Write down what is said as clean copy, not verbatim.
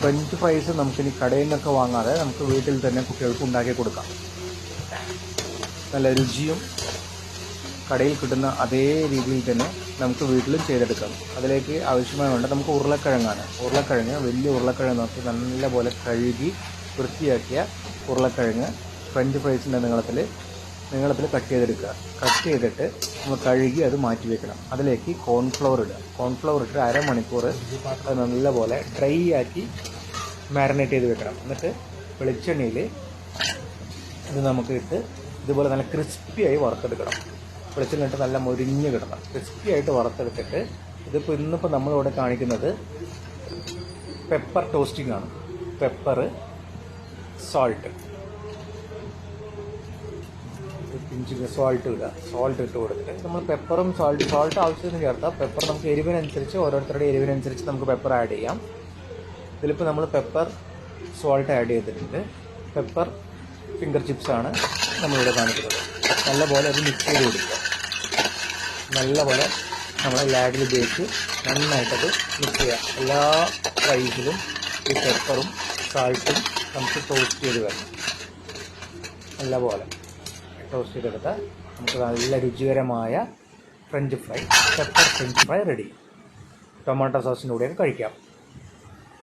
French fries നമുക്കിനി കടയിൽ നിന്നൊക്കെ വാങ്ങാതെ നമുക്ക് വീട്ടിൽ തന്നെ കുട്ടികൾക്ക് ഉണ്ടാക്കി കൊടുക്കാം. നല്ല രുചിയും കടയിൽ കിട്ടുന്ന അതേ രീതിയിൽ തന്നെ നമുക്ക് വീട്ടിലും ചെയ്തെടുക്കാം. അതിലേക്ക് ആവശ്യമായ വേണ്ട നമുക്ക് ഉരുളക്കിഴങ്ങാണ്. വലിയ ഉരുളക്കിഴങ്ങ് നോക്കി നല്ലപോലെ കഴുകി വൃത്തിയാക്കിയ ഉരുളക്കിഴങ്ങ് ഫ്രഞ്ച് ഫ്രൈസിൻ്റെ നീളത്തിൽ കട്ട് ചെയ്തെടുക്കുക. കട്ട് ചെയ്തിട്ട് നമ്മൾ കഴുകി അത് മാറ്റി വെക്കണം. അതിലേക്ക് കോൺഫ്ലവർ ഇട്ട് അരമണിക്കൂർ അത് നല്ലപോലെ ഡ്രൈ ആക്കി മാരിനേറ്റ് ചെയ്ത് വെക്കണം. എന്നിട്ട് വെളിച്ചെണ്ണയിൽ ഇത് നമുക്ക് ഇട്ട് ഇതുപോലെ നല്ല ക്രിസ്പിയായി വറുത്തെടുക്കണം. വെളിച്ചെണ്ണ ഇട്ട് നല്ല മൊരിഞ്ഞ് കിടണം. ക്രിസ്പിയായിട്ട് വറുത്തെടുത്തിട്ട് ഇന്നിപ്പോൾ നമ്മളിവിടെ കാണിക്കുന്നത് പെപ്പർ ടോസ്റ്റിംഗ് ആണ്. പെപ്പർ, സോൾട്ട്, പിഞ്ച് സോൾട്ട് ഇട്ട് കൊടുത്തിട്ട് നമ്മൾ പെപ്പറും സോൾട്ട് ആവശ്യത്തിന് ചേർത്താൽ പെപ്പർ നമുക്ക് എരിവിനനുസരിച്ച് ഓരോരുത്തരുടെ എരിവിനനുസരിച്ച് നമുക്ക് പെപ്പർ ആഡ് ചെയ്യാം. ഇതിലിപ്പോൾ നമ്മൾ പെപ്പർ സോൾട്ട് ആഡ് ചെയ്തിട്ടുണ്ട്. പെപ്പർ ഫിംഗർ ചിപ്സാണ് നമ്മളിവിടെ കാണിക്കുന്നത്. നല്ലപോലെ അത് മിക്സ് ചെയ്ത് കൊടുക്കുക. നല്ലപോലെ നമ്മൾ ലാഡിൽ ഉപയോഗിച്ച് നന്നായിട്ടത് മിക്സ് ചെയ്യാം. എല്ലാ ഫ്രൈസിലും ഈ പെപ്പറും സോൾട്ടും നമുക്ക് ടോസ്റ്റ് ചെയ്ത് വരണം. നല്ലപോലെ ടോസ്റ്റ് ചെയ്തെടുത്താൽ നമുക്ക് നല്ല രുചികരമായ pepper french fry ready. Tomato സോസിൻ്റെ കൂടെയൊക്കെ കഴിക്കാം.